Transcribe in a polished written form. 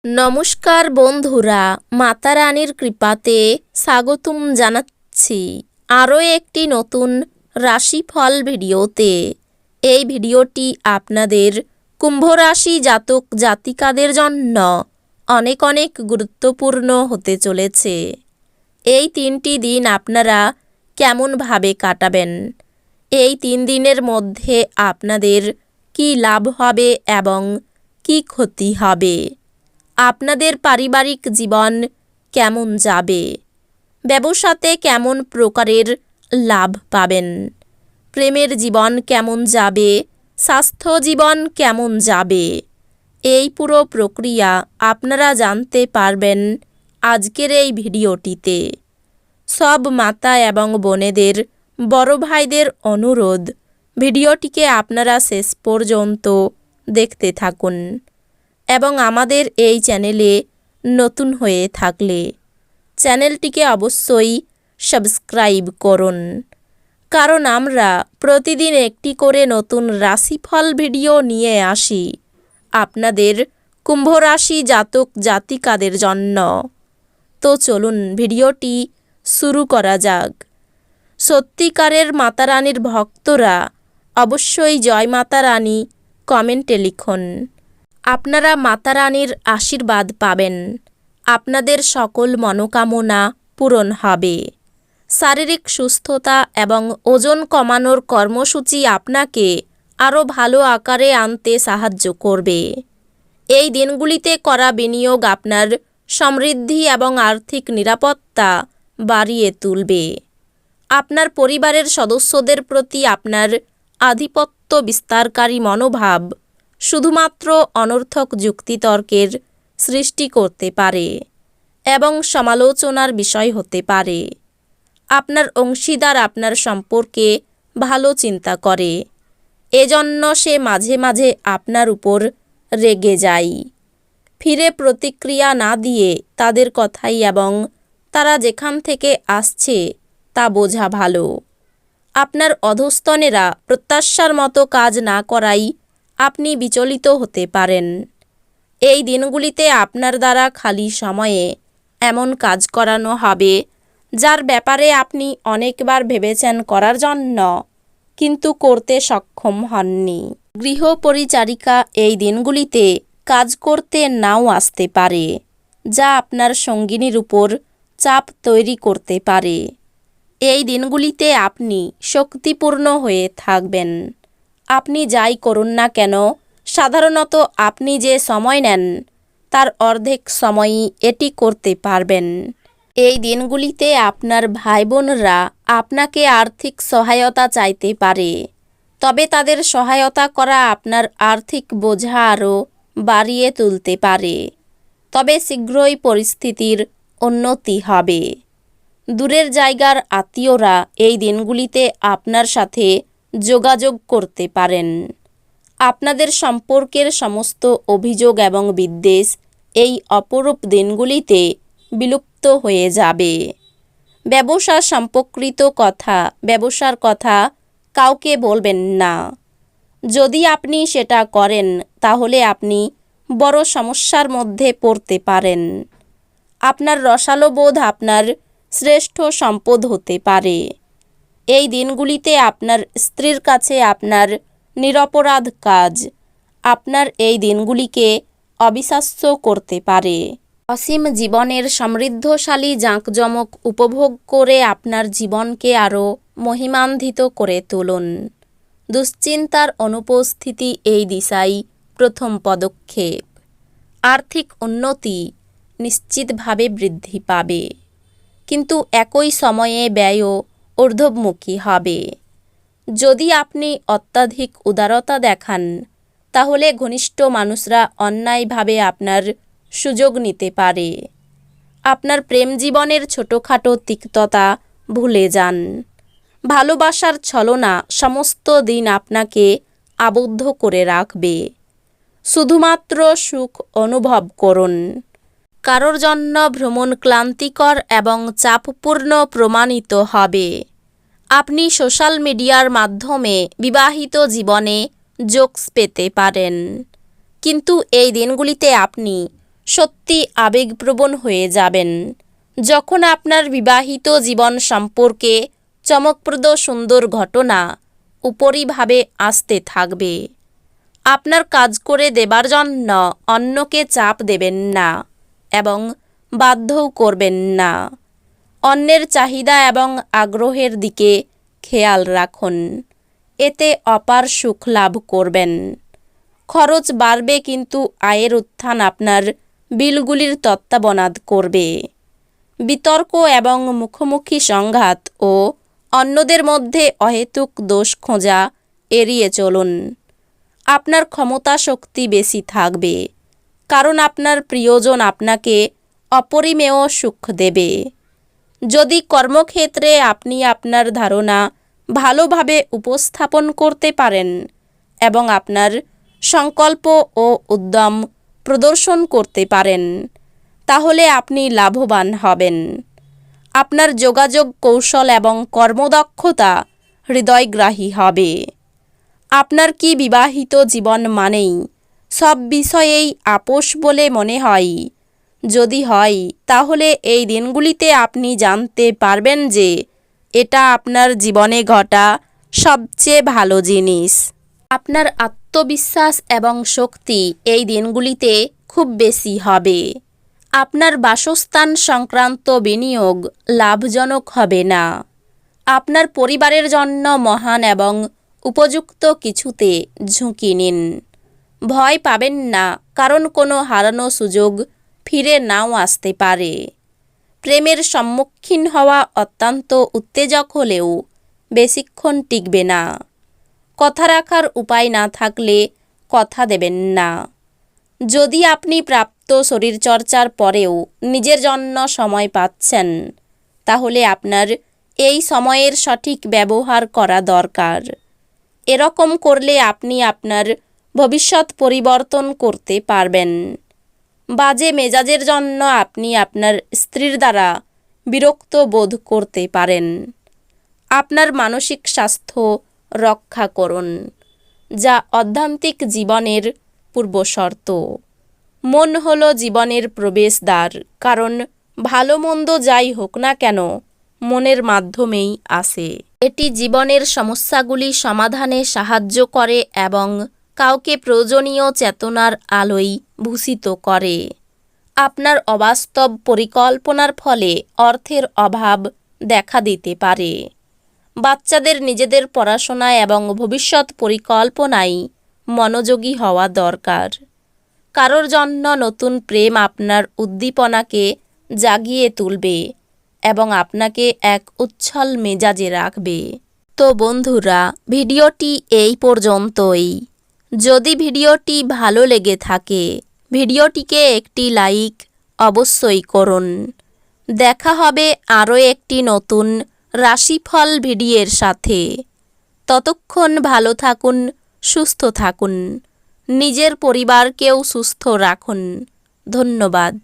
নমস্কার বন্ধুরা, মাতা রানীর কৃপাতে স্বাগতম জানাচ্ছি আরও একটি নতুন রাশিফল ভিডিওতে। এই ভিডিওটি আপনাদের কুম্ভ রাশি জাতক জাতিকাদের জন্য অনেক অনেক গুরুত্বপূর্ণ হতে চলেছে। এই 3টি দিন আপনারা কেমনভাবে কাটাবেন, এই 3 দিনের মধ্যে আপনাদের কি লাভ হবে এবং কি ক্ষতি হবে, আপনাদের পারিবারিক জীবন কেমন যাবে, ব্যবসাতে কেমন প্রকারের লাভ পাবেন, প্রেমের জীবন কেমন যাবে, স্বাস্থ্য জীবন কেমন যাবে, এই পুরো প্রক্রিয়া আপনারা জানতে পারবেন আজকের এই ভিডিওটিতে। সব মাতা এবং বোনেদের, বড় ভাইদের অনুরোধ, ভিডিওটিকে আপনারা শেষ পর্যন্ত দেখতে থাকুন এবং আমাদের এই চ্যানেলে নতুন হয়ে থাকলে চ্যানেলটিকে অবশ্যই সাবস্ক্রাইব করুন, কারণ আমরা প্রতিদিন একটি করে নতুন রাশিফল ভিডিও নিয়ে আসি আপনাদের কুম্ভ রাশি জাতক জাতিকাদের জন্য। তো চলুন ভিডিওটি শুরু করা যাক। সত্যিকারের মাতা রানীর ভক্তরা অবশ্যই জয় মাতা রানী কমেন্টে লিখুন। আপনারা মাতা রানীর আশীর্বাদ পাবেন, আপনাদের সকল মনোকামনা পূরণ হবে। শারীরিক সুস্থতা এবং ওজন কমানোর কর্মসূচি আপনাকে আরও ভালো আকারে আনতে সাহায্য করবে। এই দিনগুলিতে করা বিনিয়োগ আপনার সমৃদ্ধি এবং আর্থিক নিরাপত্তা বাড়িয়ে তুলবে। আপনার পরিবারের সদস্যদের প্রতি আপনার আধিপত্য বিস্তারকারী মনোভাব শুধুমাত্র অনর্থক যুক্তিতর্কের সৃষ্টি করতে পারে এবং সমালোচনার বিষয় হতে পারে। আপনার অংশীদার আপনার সম্পর্কে ভালো চিন্তা করে, এজন্য সে মাঝে মাঝে আপনার উপর রেগে যায়। ফিরে প্রতিক্রিয়া না দিয়ে তাদের কথাই এবং তারা যেখান থেকে আসছে তা বোঝা ভালো। আপনার অধস্তনেরা প্রত্যাশার মতো কাজ না করাই আপনি বিচলিত হতে পারেন। এই দিনগুলিতে আপনার দ্বারা খালি সময়ে এমন কাজ করানো হবে যার ব্যাপারে আপনি অনেকবার ভেবেছেন করার জন্য, কিন্তু করতে সক্ষম হননি। গৃহ পরিচারিকা এই দিনগুলিতে কাজ করতে নাও আসতে পারে, যা আপনার সঙ্গিনীর উপর চাপ তৈরি করতে পারে। এই দিনগুলিতে আপনি শক্তিপূর্ণ হয়ে থাকবেন। আপনি যাই করুন না কেন, সাধারণত আপনি যে সময় নেন তার অর্ধেক সময়ই এটি করতে পারবেন। এই দিনগুলিতে আপনার ভাই বোনরা আপনাকে আর্থিক সহায়তা চাইতে পারে, তবে তাদের সহায়তা করা আপনার আর্থিক বোঝা আরও বাড়িয়ে তুলতে পারে। তবে শীঘ্রই পরিস্থিতির উন্নতি হবে। দূরের জায়গার আত্মীয়রা এই দিনগুলিতে আপনার সাথে যোগাযোগ করতে পারেন। আপনাদের সম্পর্কের সমস্ত অভিযোগ এবং বিদ্বেষ এই অপরূপ দিনগুলিতে বিলুপ্ত হয়ে যাবে। ব্যবসা সম্পর্কিত ব্যবসার কথা কাউকে বলবেন না। যদি আপনি সেটা করেন তাহলে আপনি বড় সমস্যার মধ্যে পড়তে পারেন। আপনার রসালো বোধ আপনার শ্রেষ্ঠ সম্পদ হতে পারে। এই দিনগুলিতে আপনার স্ত্রীর কাছে আপনার নিরপরাধ কাজ আপনার এই দিনগুলিকে অবিশ্বাস্য করতে পারে। অসীম জীবনের সমৃদ্ধশালী জাঁকজমক উপভোগ করে আপনার জীবনকে আরও মহিমান্বিত করে তুলুন। দুশ্চিন্তার অনুপস্থিতি এই দিশায় প্রথম পদক্ষেপ। আর্থিক উন্নতি নিশ্চিতভাবে বৃদ্ধি পাবে, কিন্তু একই সময়ে ব্যয়ও ঊর্ধ্বমুখী হবে। যদি আপনি অত্যাধিক উদারতা দেখান তাহলে ঘনিষ্ঠ মানুষরা অন্যায়ভাবে আপনার সুযোগ নিতে পারে। আপনার প্রেম জীবনের ছোটোখাটো তিক্ততা ভুলে যান। ভালোবাসার ছলনা সমস্ত দিন আপনাকে আবদ্ধ করে রাখবে। শুধুমাত্র সুখ অনুভব করুন। কারোর জন্য ভ্রমণ ক্লান্তিকর এবং চাপপূর্ণ প্রমাণিত হবে। আপনি সোশ্যাল মিডিয়ার মাধ্যমে বিবাহিত জীবনে জোকস পেতে পারেন, কিন্তু এই দিনগুলিতে আপনি সত্যি আবেগপ্রবণ হয়ে যাবেন। যখন আপনার বিবাহিত জীবন সম্পর্কে চমকপ্রদ সুন্দর ঘটনা উপরিভাবে আসতে থাকবে। আপনার কাজ করে দেবার জন্য অন্যকে চাপ দেবেন না এবং বাধ্যও করবেন না। অন্যের চাহিদা এবং আগ্রহের দিকে খেয়াল রাখুন। এতে অপার সুখ লাভ করবেন। খরচ বাড়বে কিন্তু আয়ের উত্থান আপনার বিলগুলির তত্ত্বাবধান করবে। বিতর্ক এবং মুখোমুখি সংঘাত ও অন্যদের মধ্যে অহেতুক দোষ খোঁজা এড়িয়ে চলুন। আপনার ক্ষমতা শক্তি বেশি থাকবে, কারণ আপনার প্রিয়জন আপনাকে অপরিমেয় সুখ দেবে। যদি কর্মক্ষেত্রে আপনি আপনার ধারণা ভালোভাবে উপস্থাপন করতে পারেন এবং আপনার সংকল্প ও উদ্যম প্রদর্শন করতে পারেন, তাহলে আপনি লাভবান হবেন। আপনার যোগাযোগ কৌশল এবং কর্মদক্ষতা হৃদয়গ্রাহী হবে। আপনার কি বিবাহিত জীবন মানেই সব বিষয়েই আপোষ বলে মনে হয়? যদি হয়, তাহলে এই দিনগুলিতে আপনি জানতে পারবেন যে এটা আপনার জীবনে ঘটা সবচেয়ে ভালো জিনিস। আপনার আত্মবিশ্বাস এবং শক্তি এই দিনগুলিতে খুব বেশি হবে। আপনার বাসস্থান সংক্রান্ত বিনিয়োগ লাভজনক হবে না। আপনার পরিবারের জন্য মহান এবং উপযুক্ত কিছুতে ঝুঁকি নিন। ভয় পাবেন না, কারণ কোনো হারানো সুযোগ ফিরে নাও আসতে পারে। প্রেমের সম্মুখীন হওয়া অত্যন্ত উত্তেজক হলেও বেশিক্ষণ টিকবে না। কথা রাখার উপায় না থাকলে কথা দেবেন না। যদি আপনি প্রাপ্ত শরীরচর্চার পরেও নিজের জন্য সময় পাচ্ছেন, তাহলে আপনার এই সময়ের সঠিক ব্যবহার করা দরকার। এরকম করলে আপনি আপনার ভবিষ্যৎ পরিবর্তন করতে পারবেন। বাজে মেজাজের জন্য আপনি আপনার স্ত্রীর দ্বারা বিরক্ত বোধ করতে পারেন। আপনার মানসিক স্বাস্থ্য রক্ষা করুন, যা আধ্যাত্মিক জীবনের পূর্বশর্ত। মন হলো জীবনের প্রবেশদ্বার, কারণ ভালো মন্দ যাই হোক না কেন মনের মাধ্যমেই আসে। এটি জীবনের সমস্যাগুলি সমাধানে সাহায্য করে এবং কাউকে প্রয়োজনীয় চেতনার আলোয় ভূষিত করে। আপনার অবাস্তব পরিকল্পনার ফলে অর্থের অভাব দেখা দিতে পারে। বাচ্চাদের নিজেদের পড়াশোনা এবং ভবিষ্যৎ পরিকল্পনায় মনোযোগী হওয়া দরকার। কারোর জন্য নতুন প্রেম আপনার উদ্দীপনাকে জাগিয়ে তুলবে এবং আপনাকে এক উচ্ছল মেজাজে রাখবে। তো বন্ধুরা, ভিডিওটি এই পর্যন্তই। যদি ভিডিওটি ভালো লেগে থাকে, ভিডিওটিকে একটি লাইক অবশ্যই করুন। দেখা হবে আরও একটি নতুন রাশিফল ভিডিওর সাথে। ততক্ষণ ভালো থাকুন, সুস্থ থাকুন, নিজের পরিবারকেও সুস্থ রাখুন। ধন্যবাদ।